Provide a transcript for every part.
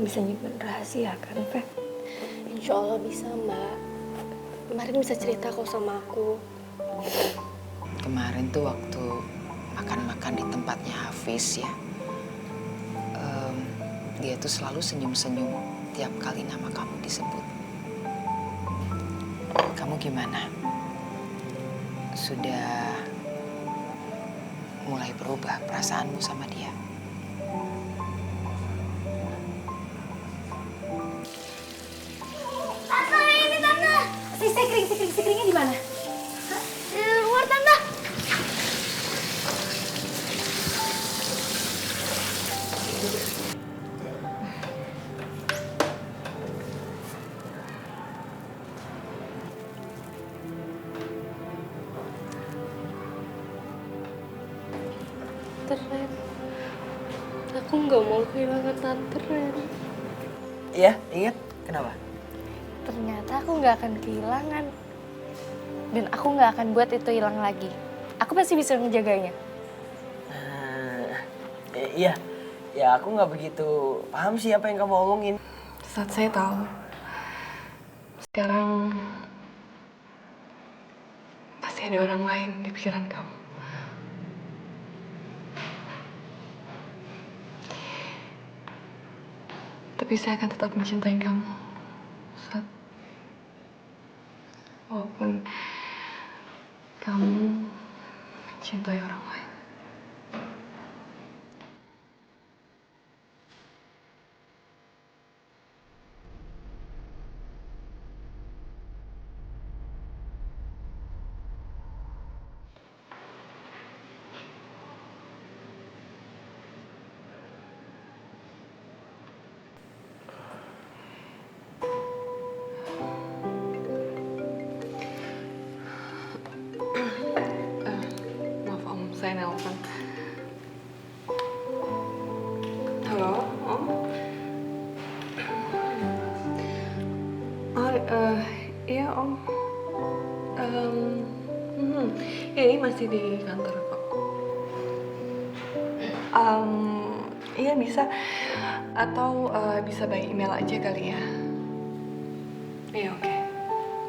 bisa nyimpen rahasia kan, Fe? Insya Allah bisa, Mbak. Kemarin bisa cerita kok sama aku. Kemarin tuh waktu makan-makan di tempatnya Hafiz ya, dia tuh selalu senyum-senyum tiap kali nama kamu disebut. Kamu gimana? Sudah mulai berubah perasaanmu sama dia? Tante, ini Tante! Si sikringnya di mana? Di luar, Tante. Tante Ren, aku nggak mau kehilangan Tante Ren. Iya, ingat. Kenapa? Ternyata aku nggak akan kehilangan. Dan aku nggak akan buat itu hilang lagi. Aku pasti bisa menjaganya. Iya. Ya, aku nggak begitu paham sih apa yang kamu omongin. Saat saya tahu, sekarang pasti ada orang lain di pikiran kamu. Tapi saya akan tetap mencintai kamu. Saat walaupun kamu mencintai orang lain. Maaf Om, saya nelpon. Halo, Om? Oh, iya Om. Ya ini masih di kantor kok. Iya bisa. Atau bisa by email aja kali ya. Iya oke.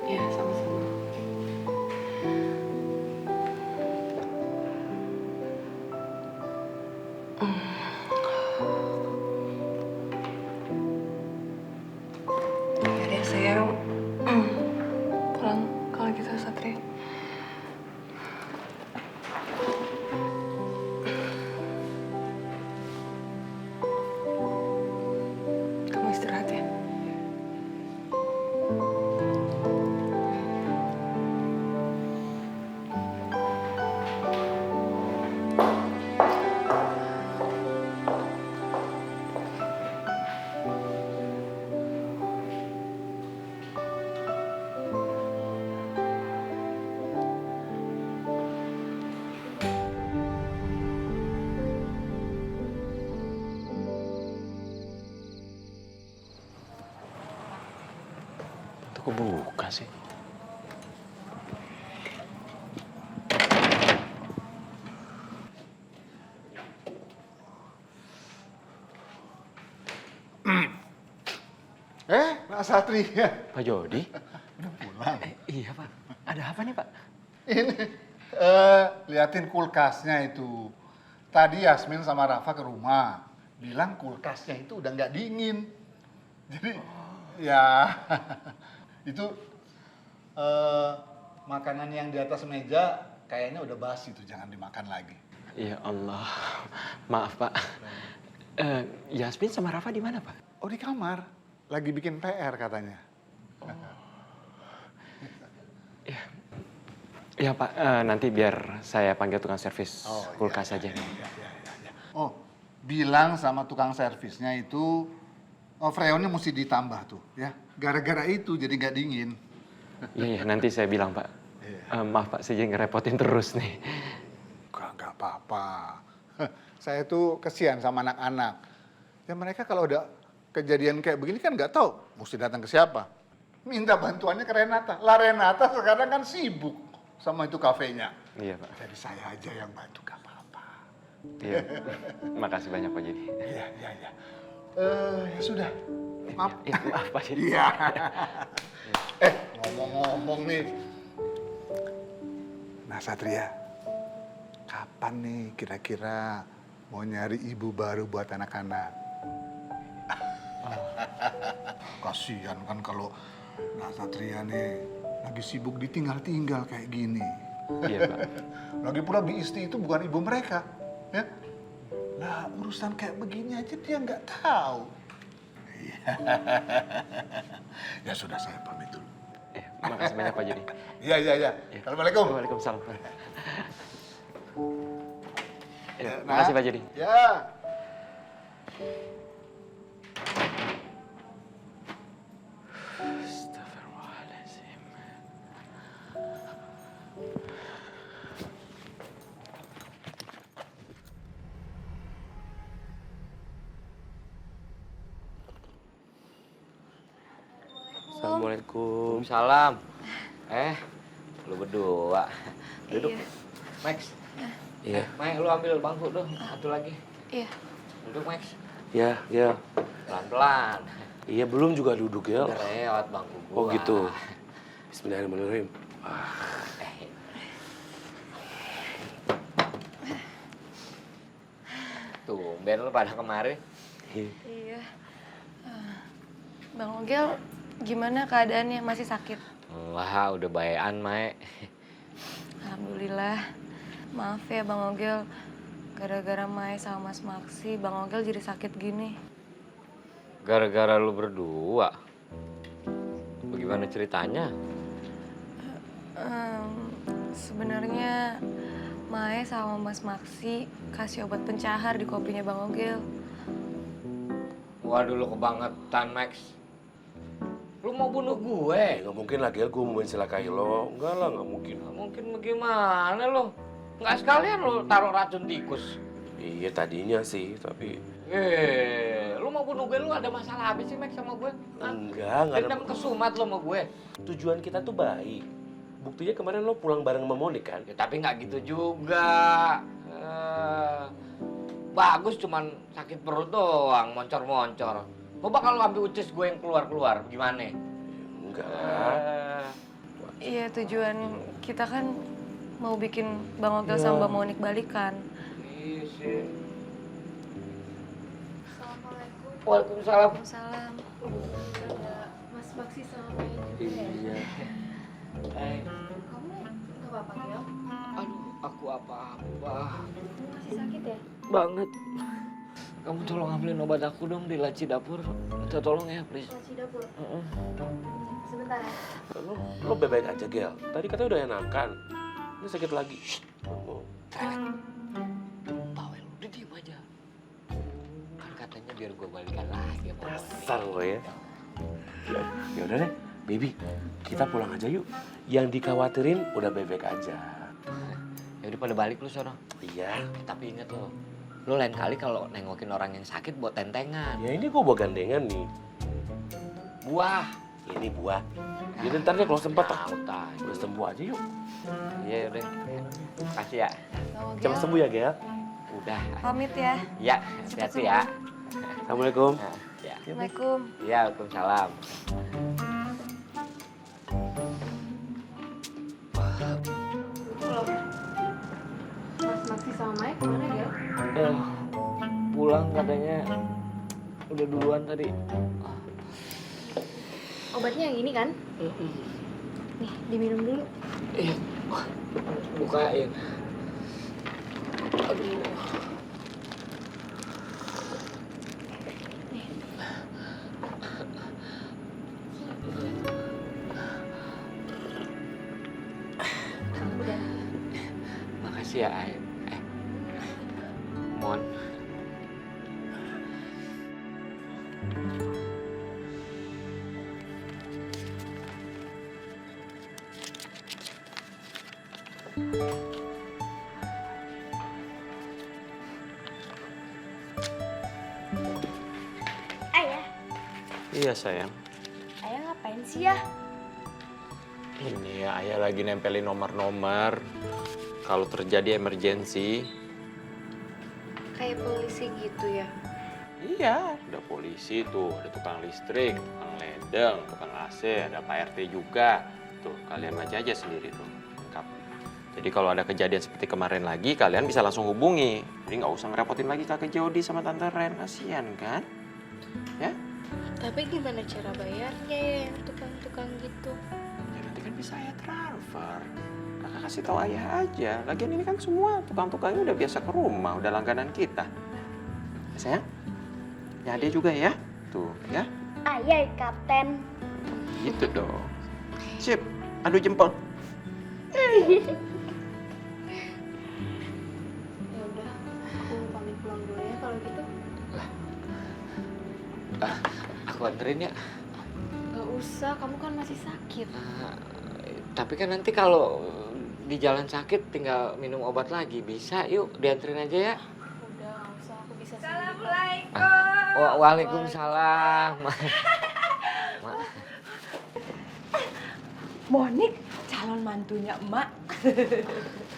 Iya sama-sama. Ya deh saya pulang kalau gitu Satria. Kamu istirahat ya. Itu kok buka sih? Pak Satria. Pak Jody? Udah pulang. Iya Pak, ada apa nih Pak? Ini, liatin kulkasnya itu. Tadi Yasmin sama Rafa ke rumah. Bilang kulkasnya itu udah nggak dingin. Jadi, ya, itu makanan yang di atas meja kayaknya udah basi tuh, jangan dimakan lagi. Ya Allah, maaf Pak. Yasmin sama Rafa di mana Pak? Oh, di kamar. Lagi bikin PR katanya. Ya Pak, nanti biar saya panggil tukang servis kulkas aja. Oh, bilang sama tukang servisnya itu, freonnya mesti ditambah tuh, ya. Gara-gara itu jadi nggak dingin. Iya, nanti saya bilang Pak. Maaf Pak, saya jadi ngerepotin terus nih. Nggak apa-apa. Saya tuh kesian sama anak-anak. Ya mereka kalau udah kejadian kayak begini kan nggak tahu mesti datang ke siapa. Minta bantuannya ke Renata. Lah Renata sekarang kan sibuk sama itu kafenya. Iya Pak. Jadi saya aja yang bantu, nggak apa-apa. Iya. Makasih banyak Pak Jadi. Iya. Ya sudah. Maaf. Maaf Pak Jadi. Iya. Ngomong-ngomong nih. Nah Satria, kapan nih kira-kira mau nyari ibu baru buat anak-anak? Kasihan kan kalau Nah Satria nih lagi sibuk ditinggal-tinggal kayak gini. Iya Pak. Lagi pula Bi Isti itu bukan ibu mereka, ya? Nah urusan kayak begini aja dia nggak tahu. Ya sudah saya pamit dulu. Makasih banyak Pak Jadi. Iya. Assalamualaikum. Waalaikumsalam. Ya, Makasih Pak Jadi. Ya. Astagfirullahaladzim. Assalamualaikum. Salam. Lu berdua. Duduk. Iya. Max. Iya, Max, lu ambil bangku dong. Satu lagi. Iya. Duduk, Max. ya, ya. Pelan-pelan. Iya, belum juga duduk ya. Udah lewat bangku gua. Oh gitu. Bismillahirrahmanirrahim. Tumben lu pada kemari. Iya. Bang Ogel, gimana keadaannya? Masih sakit? Wah, udah bayan, Mae. Alhamdulillah. Maaf ya Bang Ogel, gara-gara Mai sama Mas Maksi, Bang Ogel jadi sakit gini. Gara-gara lu berdua. Bagaimana ceritanya? Sebenarnya Mai sama Mas Maksi kasih obat pencahar di kopinya Bang Ogel. Waduh, lu kebangetan, Max. Lu mau bunuh gue? Nggak mungkin lah, Gel. Gue mau mencelakai lo. Enggak lah, nggak mungkin. Nggak mungkin bagaimana lo? Nggak sekalian lo taruh racun tikus. Iya, tadinya sih, tapi... Lu mau bunuh gue, lu ada masalah apa sih, Max, sama gue? Hah? Enggak ada... Dendam kesumat lo sama gue. Tujuan kita tuh baik. Buktinya kemarin lo pulang bareng sama Monik kan? Ya, tapi nggak gitu juga. Bagus cuman sakit perut doang, moncor-moncor. Coba kalau ambil ucis gue yang keluar-keluar, gimana? Enggak lah. Iya, tujuan kita kan mau bikin Bang Ogel sama Mbak Monik balikan. Iya sih. Assalamualaikum. Waalaikumsalam. Salam. Mas Maksi sama Mai juga ya? Iya. Kamu nggak apa-apa, Gel? Aduh, aku apa-apa. Masih sakit ya? Banget. Kamu tolong ambilin obat aku dong di laci dapur. Minta tolong ya, please. Laci dapur. Sebentar ya. Lo baik-baik aja, Gel. Tadi katanya udah enakan. Ini sakit lagi. Oh. Bawel, udah diem aja. Kan katanya biar gue balikan lagi sama Monik. Dasar lo ya. Ya udah deh, baby. Kita pulang aja yuk. Yang dikhawatirin udah baik-baik aja. Ya udah pada balik lu sono. Iya. Tapi inget lo, lu lain kali kalau nengokin orang yang sakit buat tentengan. Ya ini gua bawa gandengan nih. Buah. Ini buah. Jadi ntar deh kalau sempat Tahu, tahu. udah sembuh aja yuk. Iya udah. Kasih ya. Bang Ogel, Cepat sembuh ya, Gel. Udah. pamit ya. Ya, Cepat hati-hati ya. Assalamualaikum. Nah, ya. Assalamualaikum. Ya, Waalaikumsalam. Mas Maksi sama Mai kemana, Gel? Pulang katanya udah duluan tadi. Obatnya yang ini kan? Nih, diminum dulu. Bukain. Aduh. Makasih ya, Ay. Mon. Ayah, Iya sayang. ayah ngapain sih ya? Ini ya ayah lagi nempelin nomor-nomor. Kalau terjadi emergensi. Kayak polisi gitu ya? Iya, ada polisi tuh, ada tukang listrik, tukang ledeng, tukang AC, ada Pak RT juga. Tuh, kalian baca aja sendiri tuh. Lengkap. Jadi kalau ada kejadian seperti kemarin lagi, kalian bisa langsung hubungi. Jadi nggak usah ngerepotin lagi kakek Jody sama tante Ren, kasihan kan? Ya? Tapi gimana cara bayarnya ya yang tukang-tukang gitu? Ya nanti kan bisa ya transfer. Kakak kasih tahu ayah aja. Lagian ini kan semua tukang-tukangnya udah biasa ke rumah, udah langganan kita. Ya, sayang? Ya dia juga ya. Tuh, ya. Ayah, Kapten. Gitu dong. Sip, adu jempol. Ya udah, aku pamit pulang dulu ya kalau gitu. Aku anterin ya. Gak usah, kamu kan masih sakit. Tapi kan nanti kalau di jalan sakit tinggal minum obat lagi. Bisa, yuk dianterin aja ya. Udah, gak usah, aku bisa sendiri. Assalamualaikum. Waalaikumsalam. Monik, calon mantunya emak.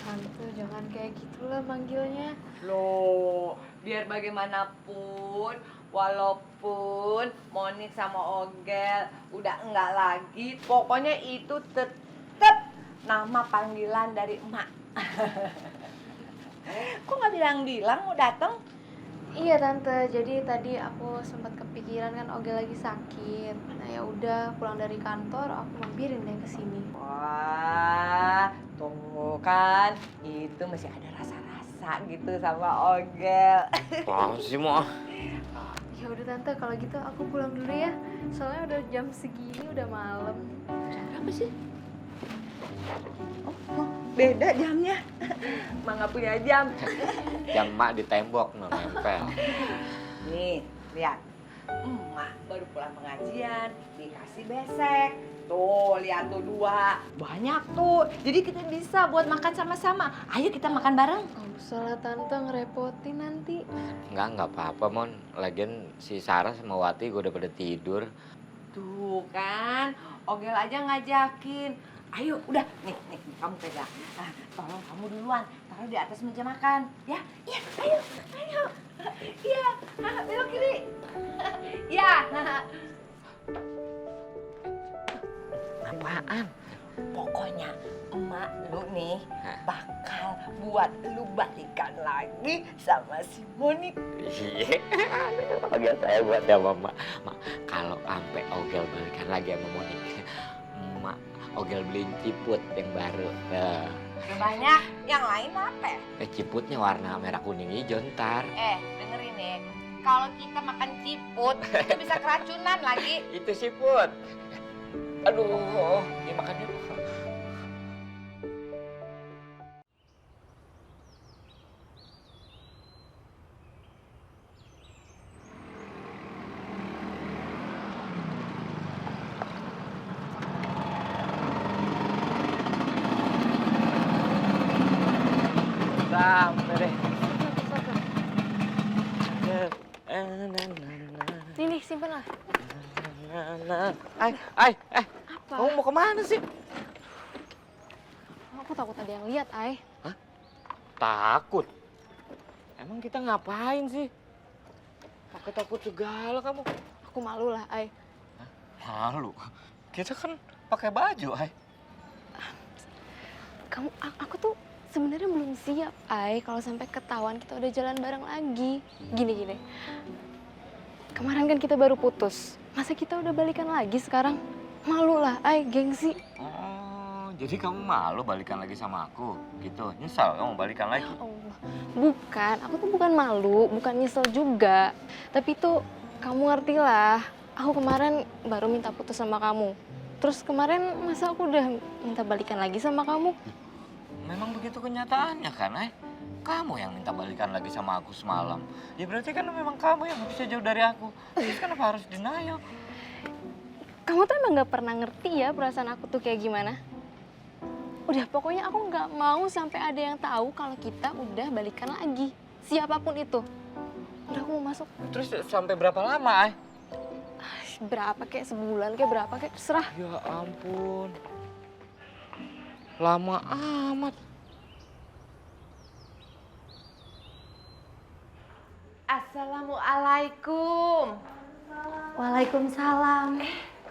Tante, jangan kayak gitulah manggilnya. Loh, biar bagaimanapun, walaupun Monik sama Ogel udah enggak lagi, pokoknya itu tetap nama panggilan dari emak. Kok nggak bilang-bilang mau datang? Iya tante, jadi tadi aku sempat kepikiran kan Ogel lagi sakit. Nah ya udah pulang dari kantor aku mampirin deh ke sini. Wah, tuh kan, itu masih ada rasa-rasa gitu sama Ogel. Wah, sih mau. Ya udah tante, kalau gitu aku pulang dulu ya. Soalnya udah jam segini, udah malam. Berapa sih? Oh, beda jamnya. Mak nggak punya jam. Jam mak di tembok nempel. Nih, lihat. Emak baru pulang pengajian, dikasih besek. Tuh, lihat tuh 2. Banyak tuh. Jadi kita bisa buat makan sama-sama. Ayo kita makan bareng. Gak usah lah tante, ngerepotin nanti. Enggak apa-apa, Mon. Lagian si Sarah sama Wati gue udah pada tidur. Tuh kan, Ogel aja ngajakin. Ayo, udah. Nih, kamu pegang. Nah, tolong kamu duluan. Taruh di atas meja makan. Ya, iya, ayo. Iya, belok kiri. Ya. Apaan? Pokoknya emak lu nih bakal buat lu balikan lagi sama si Monik. Iya, Ogel saya buat ya Mama. Kalau sampai Ogel balikan lagi sama Monik, Mak Ogel beliin ciput yang baru. Banyak, yang lain apa? Ciputnya warna merah kuning hijau ntar. Dengerin nih. Kalau kita makan ciput, itu bisa keracunan lagi. Itu siput. Aduh, ini makannya. Sampai deh. Nih, simpen lah. Ay, Apa? kamu mau kemana sih? Aku takut ada yang lihat, Ay. Takut? Emang kita ngapain sih? Pakai takut segala kamu. Aku malu lah, Ay. Malu? Kita kan pakai baju, Ay. Aku tuh sebenarnya belum siap, Ay. Kalau sampai ketahuan kita udah jalan bareng lagi. Gini. Kemarin kan kita baru putus. Masa kita udah balikan lagi sekarang? Malu lah, Ay. Gengsi. Oh, jadi kamu malu balikan lagi sama aku? Gitu? Nyesal kamu balikan lagi? Allah. Bukan, aku tuh bukan malu, bukan nyesel juga. Tapi tuh kamu ngerti lah, aku kemarin baru minta putus sama kamu. Terus kemarin masa aku udah minta balikan lagi sama kamu? Memang begitu kenyataannya kan, Ay? Kamu yang minta balikan lagi sama aku semalam. Ya berarti kan memang kamu yang bisa jauh dari aku. Terus kenapa harus denial? Kamu tuh emang gak pernah ngerti ya perasaan aku tuh kayak gimana? Udah pokoknya aku gak mau sampai ada yang tahu kalau kita udah balikan lagi. Siapapun itu. Udah aku mau masuk. Terus sampai berapa lama, Ay? Berapa kayak sebulan kayak berapa kayak terserah. Ya ampun. Lama amat. Assalamualaikum. Waalaikumsalam.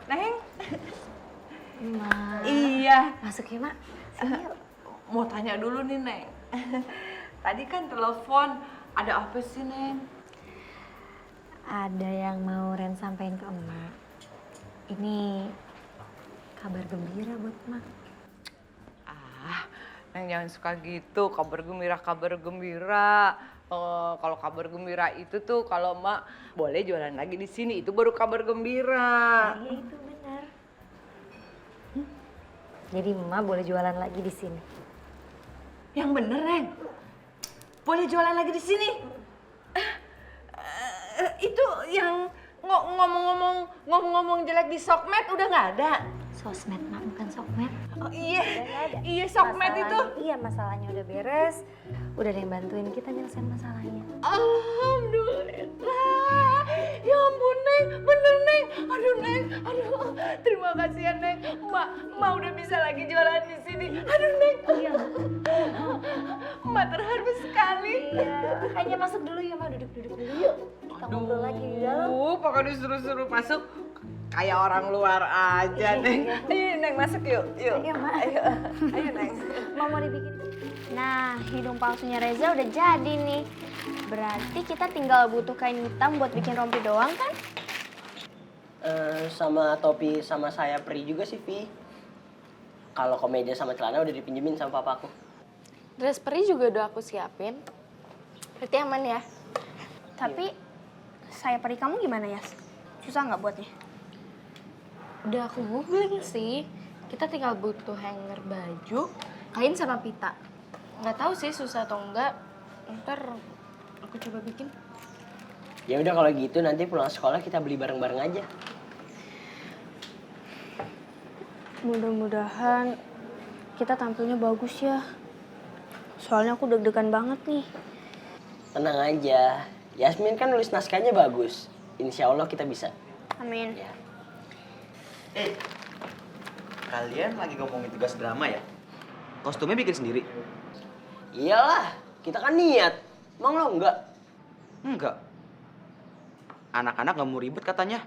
Neng. Ma. Iya. Masuk ya, Mak. Sini yuk. Mau tanya dulu nih, Neng. Tadi kan telepon, ada apa sih, Neng? Ada yang mau Ren sampaikan ke emak. Ini kabar gembira buat emak. Neng jangan suka gitu, kabar gembira. Kalau kabar gembira itu tuh kalau emak boleh jualan lagi di sini, itu baru kabar gembira. Iya itu benar. Jadi emak boleh jualan lagi di sini. Yang bener, Neng. Boleh jualan lagi di sini. Itu yang ngomong-ngomong jelek di sokmed udah nggak ada. Sosmed, Mak, bukan sokmed. Oh iya, Udah nggak ada. iya sokmed itu. Iya, masalahnya udah beres. Udah ada yang bantuin kita nyelesain masalahnya. Alhamdulillah. Ya ampun, Neng. Bener, Neng. Aduh, Neng. Aduh, terima kasih ya, Neng. Emak udah bisa lagi jualan di sini. Aduh, Neng. Iya. Emak terharu sekali. Iya. Kayaknya masuk dulu ya, Mak. Duduk dulu yuk. Kita ngobrol lagi di dalam. Pokoknya disuruh-suruh masuk. Kayak orang luar aja, Neng. Ayo, Neng, masuk yuk. Yuk. Ayo, Mak. Ayo, Neng. Mau dibikin. Nah, hidung palsunya Reza udah jadi nih. Berarti kita tinggal butuh kain hitam buat bikin rompi doang kan? Sama topi sama saya Pri juga sih, Vi. Kalau kemeja sama celana udah dipinjemin sama papaku. Dress peri juga udah aku siapin. Berarti aman ya? Tapi saya peri kamu gimana ya? Susah nggak buatnya? Udah aku googling sih. Kita tinggal butuh hanger baju, kain sama pita. Nggak tahu sih susah atau enggak. Ntar aku coba bikin. Ya udah kalau gitu nanti pulang sekolah kita beli bareng-bareng aja. Mudah-mudahan kita tampilnya bagus ya. Soalnya aku deg-degan banget nih. Tenang aja. Yasmin kan nulis naskahnya bagus. Insya Allah kita bisa. Amin. Ya. Kalian lagi ngomongin tugas drama ya? Kostumnya bikin sendiri? Iyalah, kita kan niat. Emang lo enggak? Enggak. Anak-anak nggak mau ribet katanya.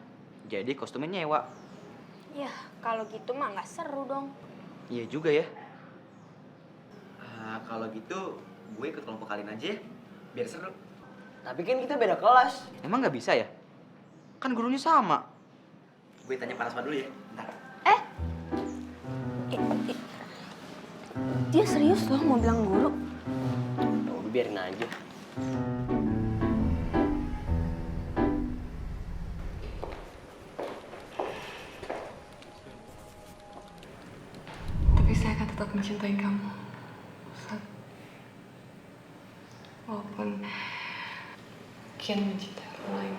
Jadi kostumnya nyewa. Ya, kalau gitu mah nggak seru dong. Iya juga ya. Kalau gitu gue ikut kelompok kalian aja ya. Biar seru. Tapi kan kita beda kelas. Emang nggak bisa ya? Kan gurunya sama. Gue tanya Parasma dulu ya. Bentar. Dia serius loh mau bilang guru. Udah biarin aja. Tapi saya akan tetap mencintai kamu, Sat. Walaupun kian mencintai orang lain.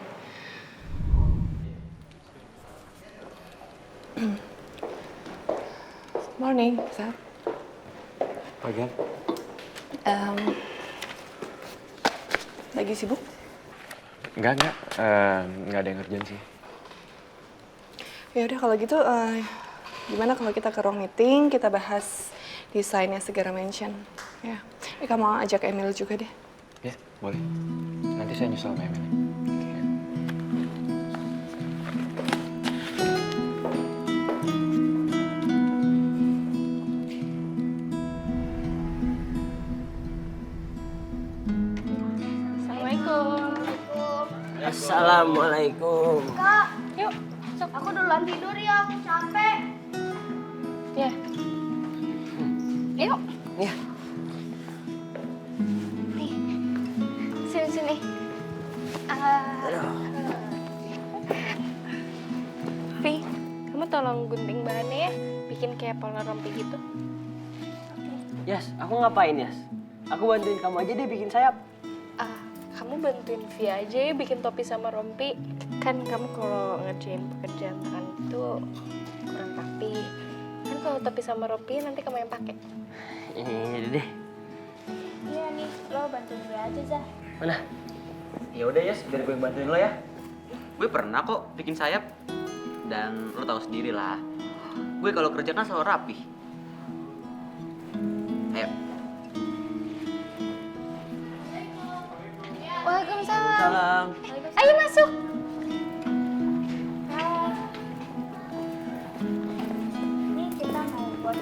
Morning, Sat. Pagi. Lagi sibuk? Enggak. Nggak ada yang ngerjain sih. Ya udah kalau gitu, gimana kalau kita ke ruang meeting, kita bahas desainnya Segara Mansion. Ya, kamu ajak Emil juga deh. Ya, boleh. Nanti saya nyusul sama Emily. Assalamualaikum. Kak, yuk. Aku duluan tidur ya, aku capek. Ya. Yuk. Ya. Nih. Sini. Vi, kamu tolong gunting bahannya ya. Bikin kayak pola rompi gitu. Yas, aku ngapain, Yas? Aku bantuin kamu aja deh bikin sayap. Kamu bantuin Vi aja ya bikin topi sama rompi. Kan kamu kalau ngerjain pekerjaan tangan itu kurang rapi. Kan kalau topi sama rompi nanti kamu yang pakai. Ini deh. Iya nih, lo bantuin gue aja, Zah. Mana? Ya udah Yas, biar gue bantuin lo ya. Gue pernah kok bikin sayap. Dan lo tahu sendiri lah. Gue kalau kerja kan selalu rapi. Ayo. Waalaikumsalam. Salam. Waalaikumsalam. Ayo masuk. Ini kita mau buat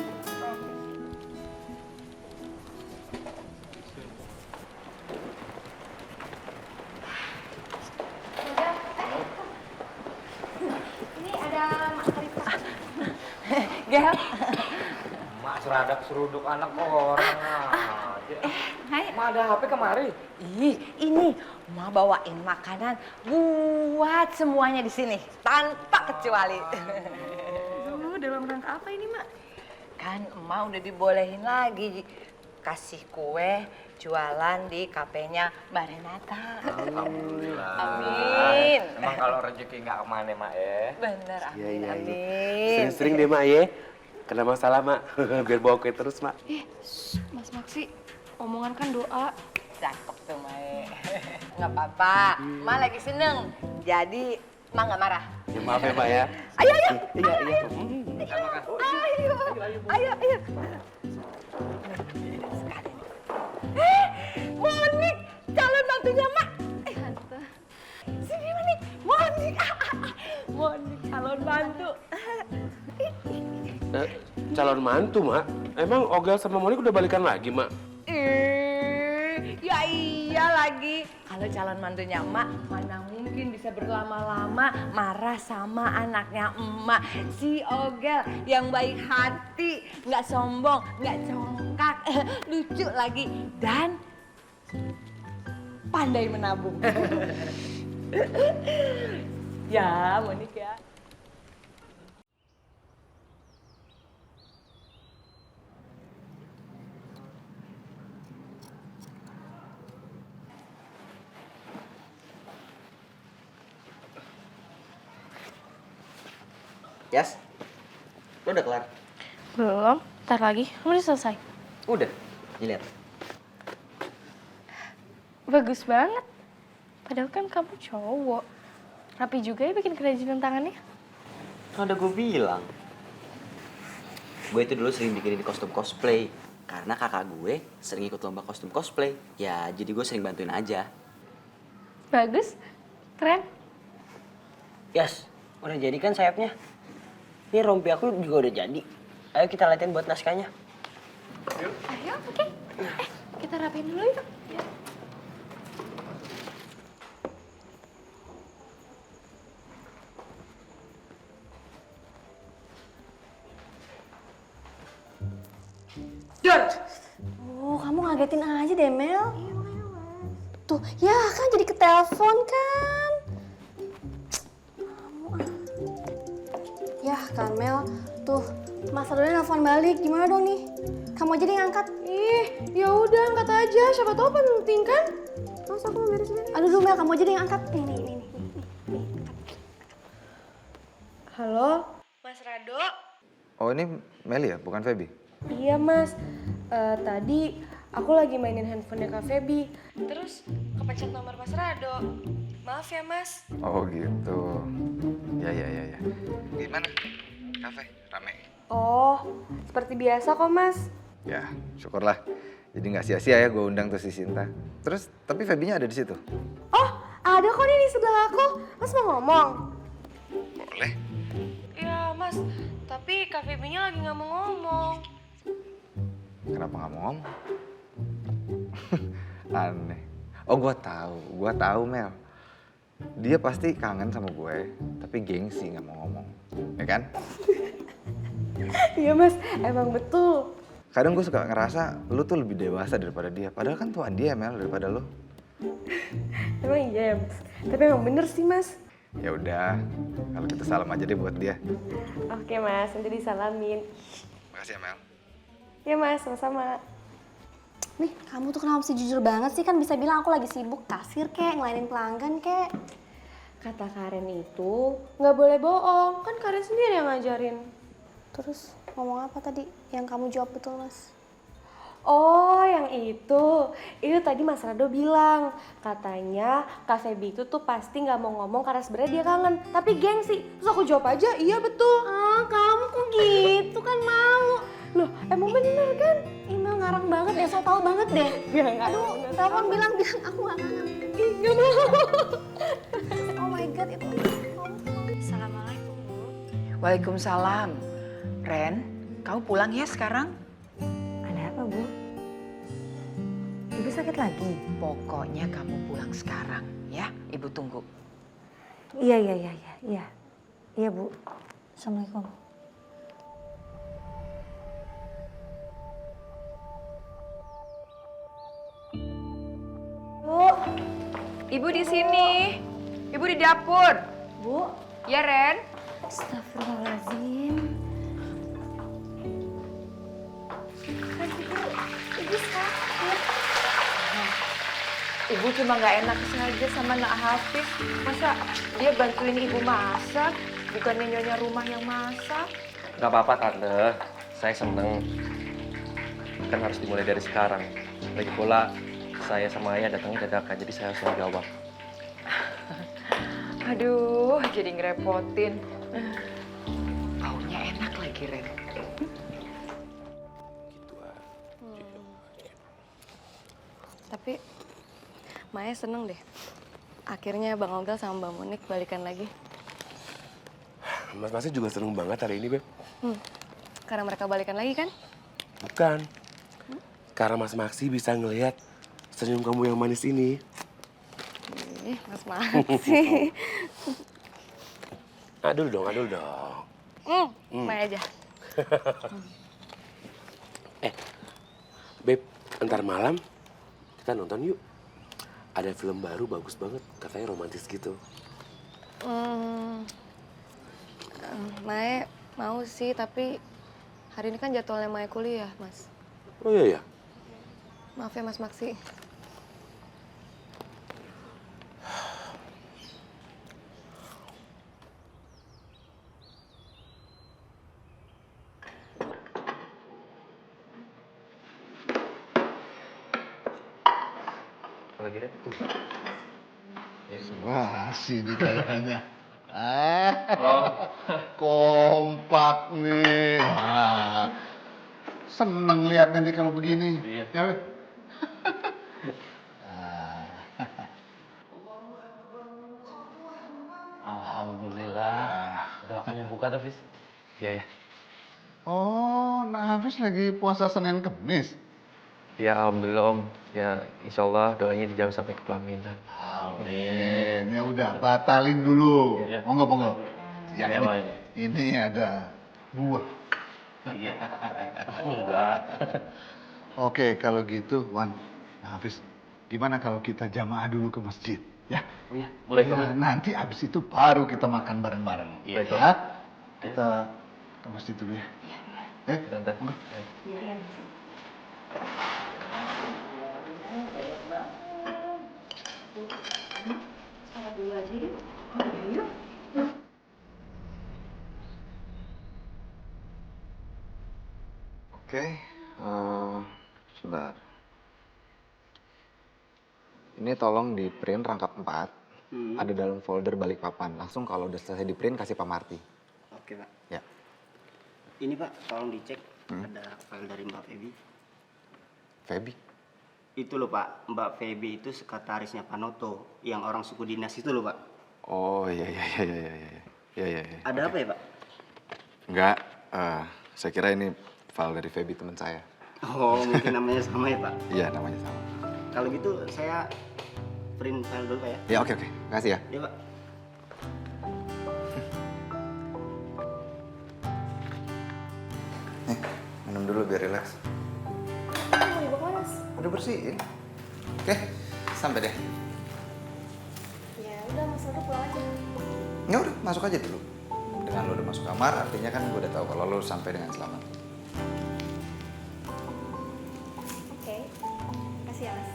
ini ada Mak Karita. Gel. Mak seradak seruduk anak orang aja. Hai. Mak ada HP kemari? Ih, ini Ma bawain makanan buat semuanya di sini tanpa kecuali. Dalam rangka apa ini, Mak? Kan emak udah dibolehin lagi kasih kue jualan di kafenya Mbak Renata. Alhamdulillah. Amin. Emang kalau rezeki nggak kemana, Mak ya? Bener, amin, Iya. amin. Sering-sering deh, Mak ya. Kena masalah, Mak. Biar bawa kue terus, Mak. Mas Maksi, omongan kan doa. Cakep tuh, Mae. Nggak apa-apa, Ma lagi seneng. Jadi, Ma nggak marah. Ya maaf ya, Mak ya. Ayo, ayo. Iya. Ayo. Monik, calon mantunya Mak. Sini Monik, Monik. Monik, calon mantu. Calon mantu, Mak. Emang Ogel sama Monik udah balikan lagi, Mak? Ya iya lagi. Kalau calon mantunya emak, mana mungkin bisa berlama-lama marah sama anaknya emak. Si Ogel yang baik hati, nggak sombong, nggak congkak, lucu lagi, dan pandai menabung. Ya, Monik ya. Yas, lo udah kelar? Belum, ntar lagi. Udah selesai. Udah, nih lihat. Bagus banget. Padahal kan kamu cowok. Rapi juga ya bikin kerajinan tangannya. Kan udah gue bilang. Gue itu dulu sering bikinin kostum cosplay. Karena kakak gue sering ikut lomba kostum cosplay. Ya, jadi gue sering bantuin aja. Bagus, keren. Yas, udah jadi kan sayapnya? Ini rompi aku juga udah jadi. Ayo kita latihan buat naskahnya. Ayo, oke. Kita rapiin dulu yuk. Ya. Oh, kamu ngagetin aja deh, Mel. Tuh, ya kan jadi ketelpon kan. Ya kan, Mel. Tuh, Mas Adonya nelfon balik. Gimana dong nih? Kamu aja deh yang angkat. Ih, ya udah angkat aja. Siapa tahu penting kan? Mas, aku mau beres-beres. Aduh, Mel, kamu aja deh yang angkat. Nih. Halo, Mas Rado. Oh ini Meli ya, bukan Feby? Iya, Mas. Tadi aku lagi mainin handphonenya Kak Feby. Terus kepencet nomor Mas Rado. Maaf ya, Mas. Oh gitu. Ya. Gimana? Kafe rame? Oh, seperti biasa kok, Mas. Ya, syukurlah. Jadi nggak sia-sia ya gue undang tuh si Sinta. Terus, tapi Febinya ada di situ? Oh, ada kok nih di sebelah aku. Mas mau ngomong? Boleh. Iya, Mas. Tapi Kak Feby-nya lagi nggak mau ngomong. Kenapa nggak mau ngomong? Aneh. Oh gue tahu Mel. Dia pasti kangen sama gue, tapi gengsi nggak mau ngomong, ya kan? Iya, Mas. Emang betul. Kadang gue suka ngerasa lu tuh lebih dewasa daripada dia. Padahal kan tuan dia Mel daripada lu. Emang iya ya, Mas. Tapi emang bener sih, Mas. Ya udah, kalau gitu salam aja deh buat dia. Oke, Mas. Nanti disalamin. Makasih ya Mel. Ya, Mas. Sama-sama. Nih, kamu tuh kenapa sih jujur banget sih? Kan bisa bilang aku lagi sibuk kasir kek, ngelayanin pelanggan kek. Kata Karen itu nggak boleh bohong. Kan Karen sendiri yang ngajarin. Terus ngomong apa tadi? Yang kamu jawab betul, Mas. Oh, yang itu. Itu tadi Mas Rado bilang. Katanya Kak Feby itu tuh pasti nggak mau ngomong karena sebenarnya dia kangen. Tapi gengsi. Terus aku jawab aja, iya betul. Ah, kamu kok gitu kan malu. Loh, emang bener kan? Email ngarang banget deh, so tau banget deh. Aduh, telepon bilang aku gak kangen. Gak mau. Oh my God, itu. Assalamualaikum, Bu. Waalaikumsalam. Ren, kamu pulang ya sekarang? Ada apa, Bu? Ibu sakit lagi? Pokoknya kamu pulang sekarang ya, Ibu tunggu. Iya. Iya, Bu. Assalamualaikum. Bu, Ibu di sini. Ibu di dapur. Bu. Ya, Ren? Astagfirullahaladzim. Kan ibu sakit. Ibu cuma nggak enak saja sama Nak Hafiz. Masa dia bantuin ibu masak, bukannya nyonya rumah yang masak? Gak apa-apa Tante, saya seneng. Kan harus dimulai dari sekarang. Lagi pula saya sama Ayah datangnya dadakan, jadi saya harus menjawab. Aduh, jadi ngerepotin. Baunya enak lagi, Ren. Tapi Maya seneng deh. Akhirnya Bang Ogel sama Mbak Monik balikan lagi. Mas Masnya juga seneng banget hari ini, Beb. Karena mereka balikan lagi kan? Bukan. Karena Mas Maksi bisa ngelihat senyum kamu yang manis ini. Ih, Mas Maksi. Adul dong, adul dong. Maya aja. Beb, ntar malam kita nonton yuk. Ada film baru bagus banget, katanya romantis gitu. Maya mau sih, tapi hari ini kan jadwalnya Maya kuliah, Mas. Oh iya ya? Maaf ya, Mas Maksi. Lagi deh. Wah, sini kayaknya. Kompak nih. Wah, seneng liatnya nih kalau begini. Iya. Ya, Be? Alhamdulillah. Udah waktunya buka tuh, Fis. Iya, ya. Oh, nah Hafiz lagi puasa Senin Kemis. Ya, alhamdulillah Om. Ya, insya Allah doanya dijawab sampai ke pelaminan. Amin. Ya udah, batalin dulu. Iya. Monggo, monggo. Ya, Iya, Pak. ini ada buah. Iya. Enggak. Oke, kalau gitu, Wan, nah, Hafiz, gimana kalau kita jamaah dulu ke masjid? Ya, Iya, boleh kok. ya, nanti abis itu baru kita makan bareng-bareng. Iya, Ya, kita ke masjid dulu ya. Tante. Monggo. Salat dulu aja yuk. Yuk. Oke, sebentar. Ini tolong di print rangkap 4. Ada dalam folder Balikpapan. Langsung kalau udah selesai di print kasih Pak Marti. Oke, Pak. Ya. Ini, Pak, tolong dicek. Ada file dari Mbak Feby. Feby? Itu loh, Pak. Mbak Feby itu sekretarisnya Pak Noto. Yang orang suku dinas itu loh, Pak. Oh, iya. Iya. Ada apa ya, Pak? Enggak, saya kira ini file dari Feby teman saya. Oh, mungkin namanya sama ya, Pak? Iya, namanya sama. Kalau gitu, saya print file dulu, Pak ya? Ya, oke. Makasih ya. Iya, Pak. Minum dulu biar rileks. Mau dibawa kemana, Mas? Udah bersihin. Oke, sampai deh. Ya udah, Mas Aldo pulang aja. Ya udah, masuk aja dulu. Dengan lo udah masuk kamar, artinya kan gue udah tahu kalau lo sampai dengan selamat. Oke. Makasih ya, Mas.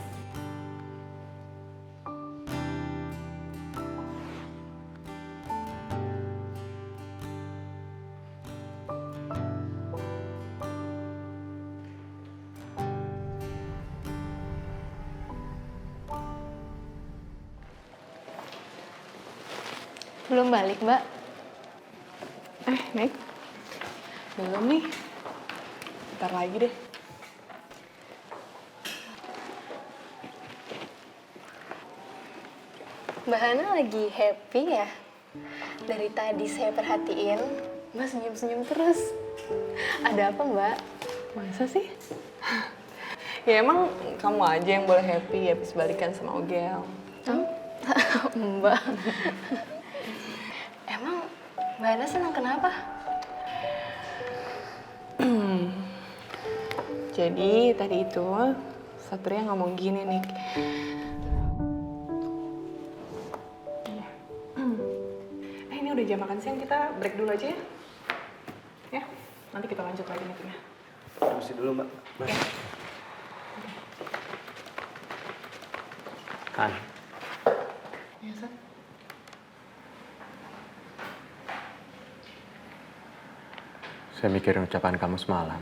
Belum balik, Mbak? Nek. Belum nih. Ntar lagi deh. Mbak Hana lagi happy ya? Dari tadi saya perhatiin, Mbak senyum-senyum terus. Ada apa, Mbak? Masa sih? Ya emang kamu aja yang boleh happy habis balikan sama Ogel. Mbak. Emang Mbak Hana senang kenapa? Jadi tadi itu Satria ngomong gini nih. Ini udah jam makan siang, kita break dulu aja ya. Ya, nanti kita lanjut lagi meetingnya. Permisi dulu, Mbak. Ya. Han, Ya, Sat. saya mikirin ucapan kamu semalam.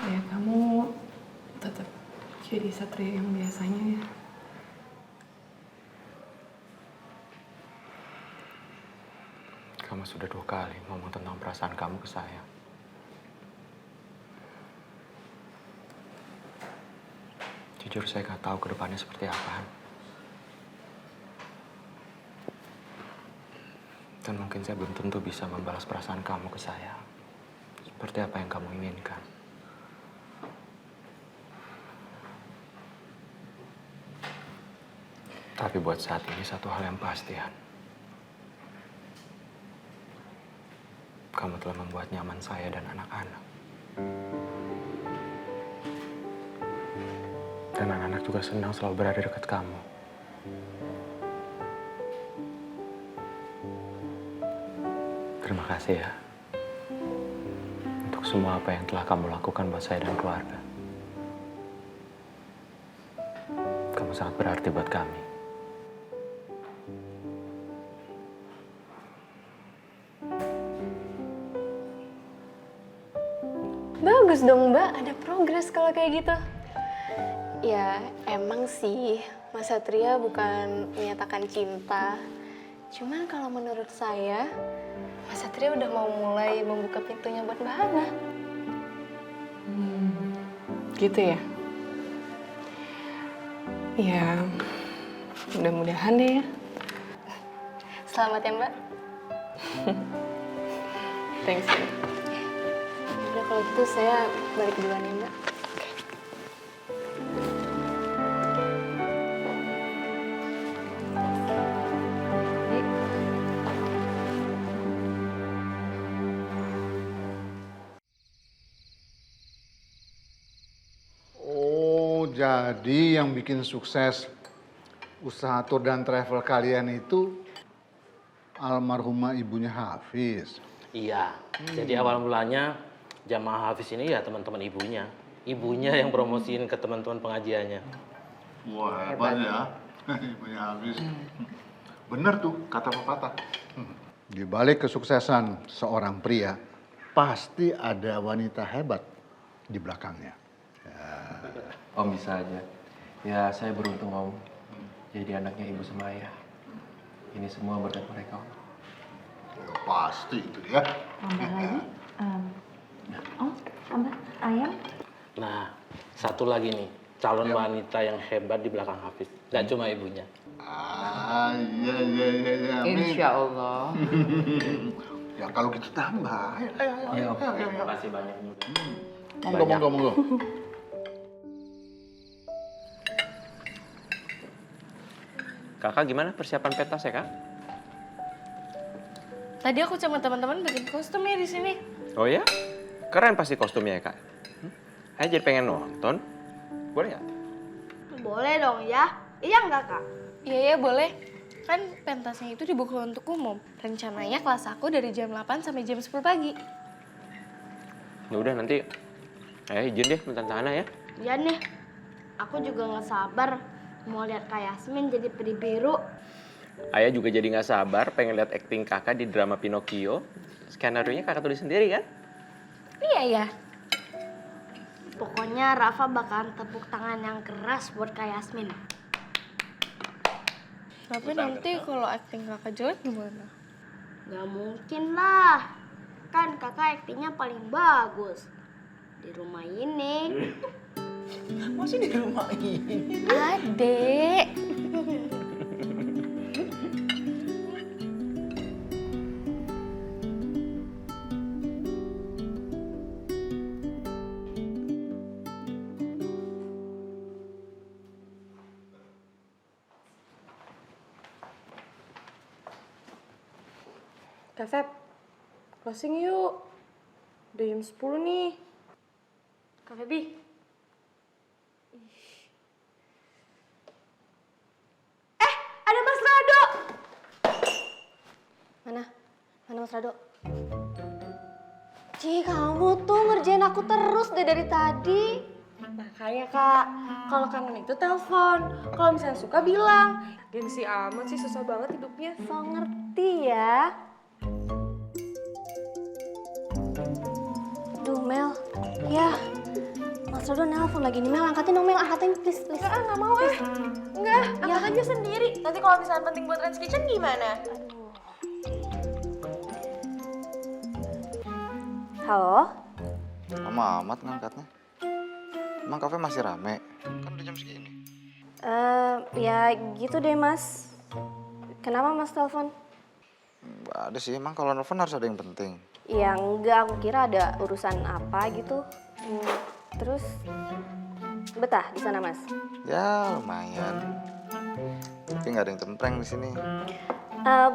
Ya, kamu tetap jadi Satria yang biasanya ya. Kamu sudah 2 kali ngomong tentang perasaan kamu ke saya. Jujur saya nggak tahu ke depannya seperti apa. Dan mungkin saya belum tentu bisa membalas perasaan kamu ke saya. Seperti apa yang kamu inginkan. Tapi buat saat ini satu hal yang pasti, Han. Kamu telah membuat nyaman saya dan anak-anak. Dan anak-anak juga senang selalu berada dekat kamu. Terima kasih ya. Untuk semua apa yang telah kamu lakukan buat saya dan keluarga. Kamu sangat berarti buat kami. Bagus dong, Mbak. Ada progres kalau kayak gitu. Ya, emang sih Mas Satria bukan menyatakan cinta. Cuman kalau menurut saya, Mas Satria udah mau mulai membuka pintunya buat Mbak Hana. Gitu ya? Ya, mudah-mudahan deh ya. Selamat ya, Mbak. Thanks ya. Udah kalau gitu saya balik duluan ya, Mbak. Oh, jadi yang bikin sukses usaha tour dan travel kalian itu almarhumah ibunya Hafiz. Iya, jadi awal mulanya jamaah Hafiz ini ya teman-teman ibunya. Ibunya yang promosiin ke teman-teman pengajiannya. Wah, hebat ya. Ibunya Hafiz. Bener tuh kata pepatah. Di balik kesuksesan seorang pria, pasti ada wanita hebat di belakangnya. Om bisa aja. Ya saya beruntung Om. Jadi anaknya ibu sama ayah. Ini semua berkat mereka Om. Ya, pasti itu ya. Tambah lagi. Tambah ayam. Nah, satu lagi nih. Calon wanita yang hebat di belakang Hafiz. Gak cuma ibunya. Ah, iya. Insya Allah. Ya kalau gitu tambah. Ayo. Terima kasih banyak. Monggo. Kakak gimana persiapan pentas ya, Kak? Tadi aku sama teman-teman bikin kostum ya di sini. Oh ya? Keren pasti kostumnya ya, Kak. Ayo jadi pengen nonton. Boleh nggak? Boleh dong ya. Iya nggak, Kak? Iya, boleh. Kan pentasnya itu dibuka untuk umum. Rencananya kelas aku dari jam 8 sampai jam 10 pagi. Ya udah nanti izin deh Tante Hana ya. Iya nih. Aku juga nggak sabar mau lihat Kak Yasmin jadi peri biru. Ayah juga jadi nggak sabar pengen lihat akting kakak di drama Pinocchio. Skenario-nya kakak tulis sendiri kan? Iya ya. Pokoknya Rafa bakalan tepuk tangan yang keras buat Kak Yasmin. Tapi nanti kalau akting kakak jelek gimana? Gak mungkin lah. Kan kakak aktingnya paling bagus. Di rumah ini. Masih di rumah ini? Adek. Kak Feb, closing yuk. Udah jam 10 nih. Kak Febi. Ada Mas Rado! Mana? Mana Mas Rado? Ci, kamu tuh ngerjain aku terus deh dari tadi. Makanya Kak, kalau kangen itu telepon. Kalau misalnya suka bilang. Gengsi amat sih, susah banget hidupnya. So ngerti ya. Duh Mel, ya Mas Rado nelfon lagi nih Mel, angkatin dong Mel, angkatin please. Nggak mau Enggak, angkat aja sendiri. Nanti kalau misalnya penting buat Trans Kitchen gimana? Halo? Lama amat ngangkatnya. Emang kafe masih rame? Kan udah jam segini. Ya gitu deh Mas. Kenapa Mas telepon? Nggak ada sih, emang kalau nelfon harus ada yang penting. Ya enggak, aku kira ada urusan apa gitu. Terus betah di sana Mas? Ya lumayan. Tapi nggak ada yang cempreng di sini.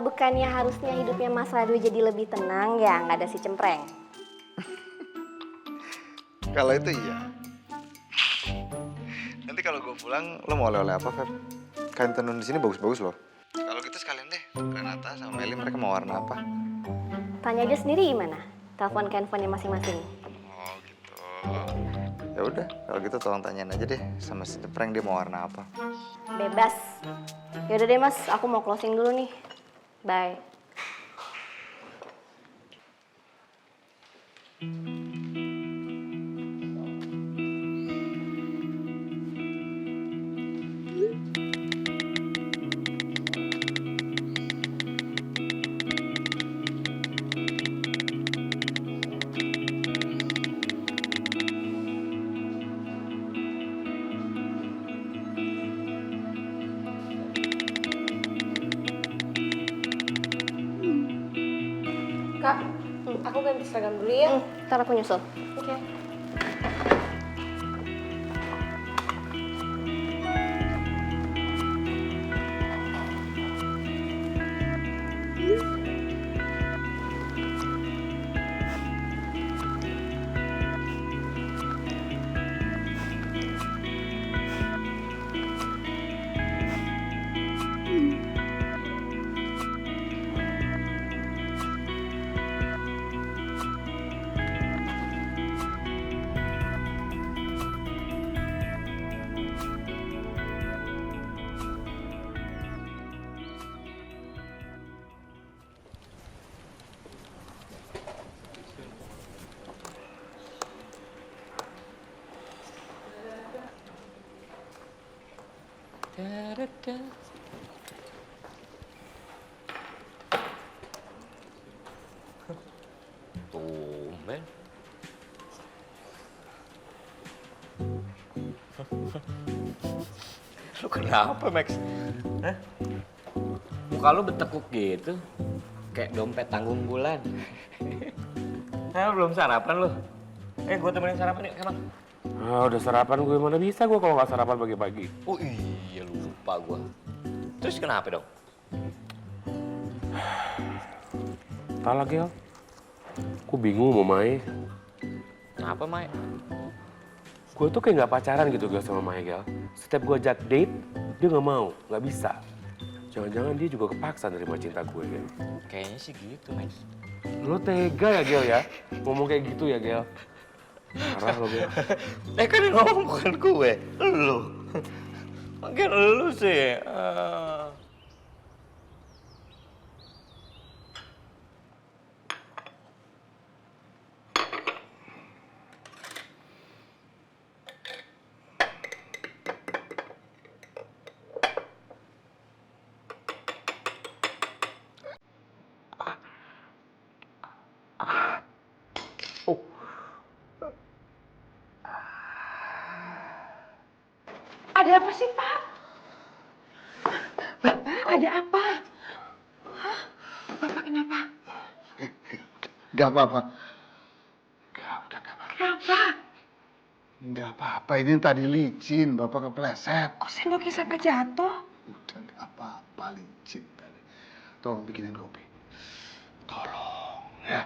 Bukannya harusnya hidupnya Mas Rado jadi lebih tenang ya, nggak ada si cempreng? Kalau itu iya. Nanti kalau gue pulang, lo mau oleh-oleh apa, Feb? Kain tenun di sini bagus-bagus loh. Kalau gitu sekalian deh, Renata sama Meli mereka mau warna apa? Tanya aja sendiri gimana? Telepon ke handphonenya masing-masing. Oh gitu. Ya udah, kalau gitu tolong tanyain aja deh sama si cempreng dia mau warna apa. Bebas. Yaudah deh Mas, aku mau closing dulu nih. Bye. Kak, aku ganti seragam dulu ya. Ntar aku nyusul. Oke. Tumben. Lu kenapa, Max? Hah? Muka lu betekuk gitu. Kayak dompet tanggung bulan. Belum sarapan lu? Gue temenin sarapan yuk, Kemal. Udah sarapan gue, mana bisa gue kalau nggak sarapan pagi-pagi. Oh iya, lupa gue. Terus kenapa dong? Entahlah, Gel. Gue bingung mau Mai. Kenapa, Mai? Gue tuh kayak nggak pacaran gitu Gel sama Mai, Gel. Setiap gue ajak date, dia nggak mau, nggak bisa. Jangan-jangan dia juga kepaksa nerima cinta gue, Gel. Kayaknya sih gitu, Max. Lo tega ya, Gel ya? Ngomong kayak gitu ya, Gel? Parah lo, Gel. Kan yang ngomong bukan gue, lu. Makin lu sih. apa sih, Pak? Bapak, ada apa? Hah? Bapak kenapa? Gak apa-apa. Kenapa? Gak apa-apa, ini tadi licin, Bapak kepleset. Kok sendoknya sampai jatuh? Udah gak apa-apa, licin tadi. Tolong bikinin kopi. Tolong, ya.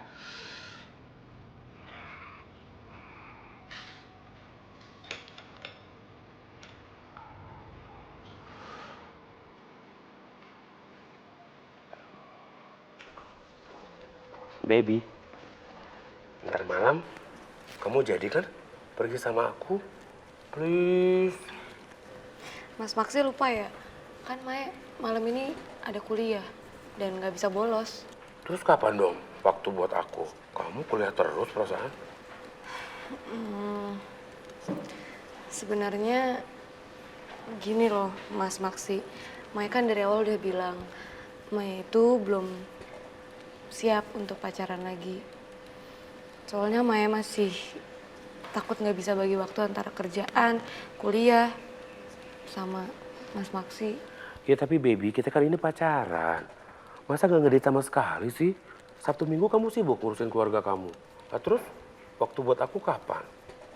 Baby, ntar malam kamu jadi kan pergi sama aku? Please. Mas Maksi lupa ya, kan Maya malam ini ada kuliah dan nggak bisa bolos. Terus kapan dong waktu buat aku? Kamu kuliah terus perasaan? Sebenarnya gini loh Mas Maksi, Maya kan dari awal udah bilang Maya itu belum siap untuk pacaran lagi. Soalnya Maya masih takut nggak bisa bagi waktu antara kerjaan, kuliah, sama Mas Maksi. Ya tapi baby, kita kali ini pacaran. Masa gak ngedate sama sekali sih? Sabtu Minggu kamu sibuk ngurusin keluarga kamu. Nah, terus waktu buat aku kapan?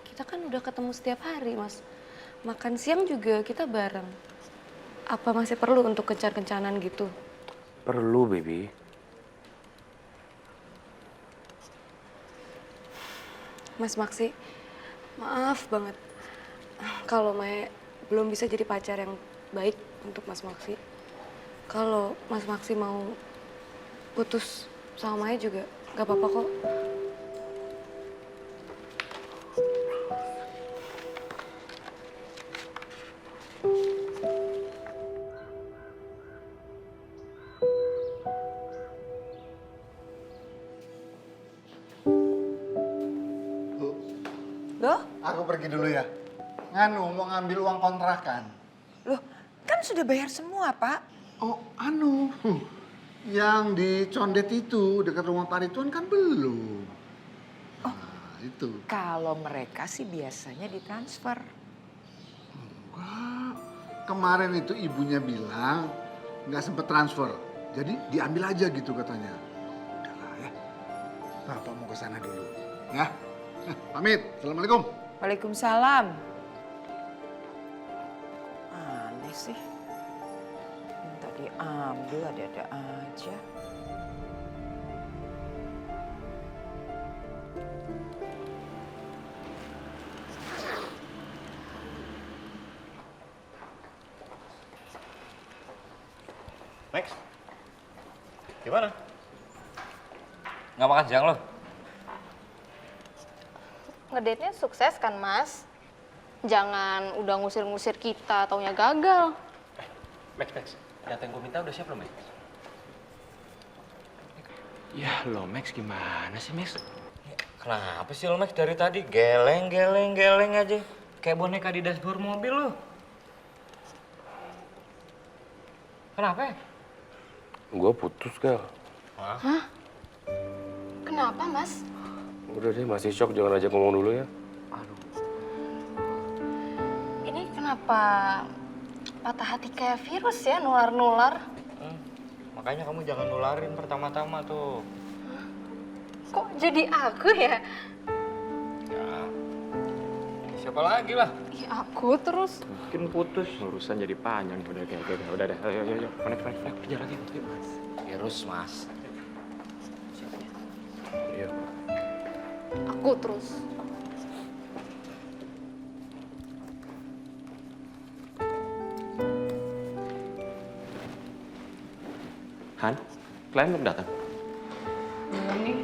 Kita kan udah ketemu setiap hari, Mas. Makan siang juga kita bareng. Apa masih perlu untuk kencan-kencanan gitu? Perlu, baby. Mas Maksi, maaf banget kalau Maya belum bisa jadi pacar yang baik untuk Mas Maksi. Kalau Mas Maksi mau putus sama Maya juga gak apa-apa kok. Loh? Aku pergi dulu ya. Nganu, mau ngambil uang kontrakan. Loh, kan sudah bayar semua, Pak. Oh, yang di Condet itu, dekat rumah Pak Ridwan kan belum. Nah, itu. Kalau mereka sih biasanya ditransfer. Enggak. Kemarin itu ibunya bilang nggak sempet transfer. Jadi diambil aja gitu katanya. Udahlah ya. Bapak mau ke sana dulu. Ya. Pamit. Assalamualaikum. Waalaikumsalam. Aneh sih. Minta diambil ada-ada aja. Max, gimana? Nggak makan siang lo? Ngedate-nya sukses kan, Mas? Jangan udah ngusir-ngusir kita, taunya gagal. Max, data yang gue minta udah siap belum, Max? Ya lo Max gimana sih Max? Kenapa sih lo, Max, dari tadi geleng aja? Kayak boneka di dashboard mobil lo. Kenapa ya? Gue putus, Gal. Hah? Kenapa, Mas? Udah deh, masih shock. Jangan ajak ngomong dulu ya. Ini kenapa patah hati kayak virus ya, nular-nular? Makanya kamu jangan nularin pertama-tama tuh. Kok jadi aku ya? Ya, siapa lagi lah? Ya aku terus. Mungkin putus. Urusan jadi panjang. Udah deh. Ayo. Connect, kerja lagi. Yuk. Virus Mas. Iya. Aku terus. Han, klien belum datang? Belum nih,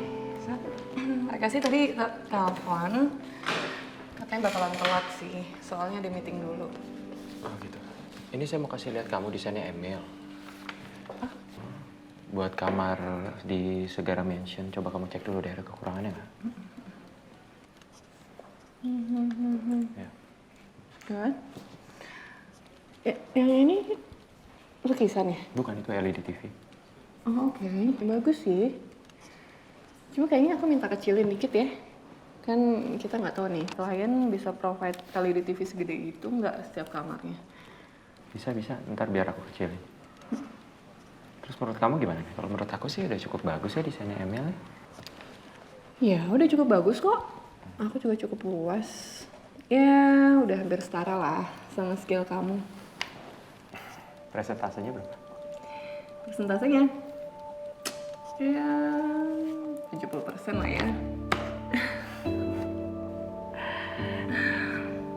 Sat. Mereka sih tadi telepon. Katanya bakalan telat sih, soalnya ada meeting dulu. Oh gitu. Ini saya mau kasih lihat kamu desainnya Emil. Buat kamar di Segara Mansion, coba kamu cek dulu deh ada kekurangannya nggak? Ya. Kan? Yang ini lukisan ya? Bukan, itu LED TV. Oh, oke. Bagus sih. Cuma kayaknya aku minta kecilin dikit ya. Kan kita nggak tahu nih, klien bisa provide LED TV segede itu nggak setiap kamarnya. Bisa, ntar biar aku kecilin. Terus menurut kamu gimana? Kalau menurut aku sih udah cukup bagus ya desainnya Emil ya. Ya, udah cukup bagus kok. Aku juga cukup puas. Ya, udah hampir setara lah sama skill kamu. Presentasenya berapa? Persentasenya? Ya, 70% lah ya.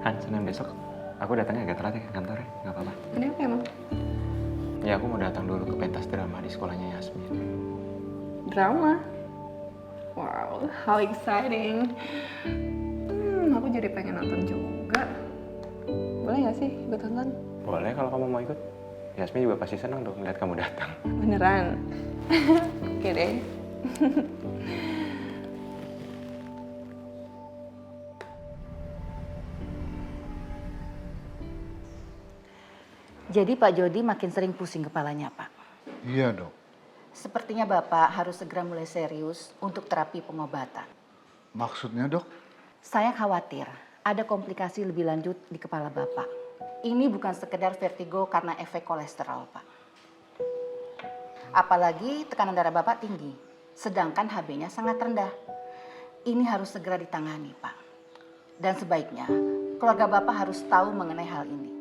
Han, Senin besok aku datangnya agak telat ya ke kantornya, nggak apa-apa. Ada apa emang? Ya aku mau datang dulu ke pentas drama di sekolahnya Yasmin. Drama? Wow, how exciting. Aku jadi pengen nonton juga. Boleh gak sih ikut nonton? Boleh kalau kamu mau ikut. Yasmin juga pasti senang dong lihat kamu datang. Beneran? Oke deh. Jadi Pak Jody makin sering pusing kepalanya, Pak. Iya, Dok. Sepertinya Bapak harus segera mulai serius untuk terapi pengobatan. Maksudnya, Dok? Saya khawatir ada komplikasi lebih lanjut di kepala Bapak. Ini bukan sekedar vertigo karena efek kolesterol, Pak. Apalagi tekanan darah Bapak tinggi, sedangkan HB-nya sangat rendah. Ini harus segera ditangani, Pak. Dan sebaiknya keluarga Bapak harus tahu mengenai hal ini.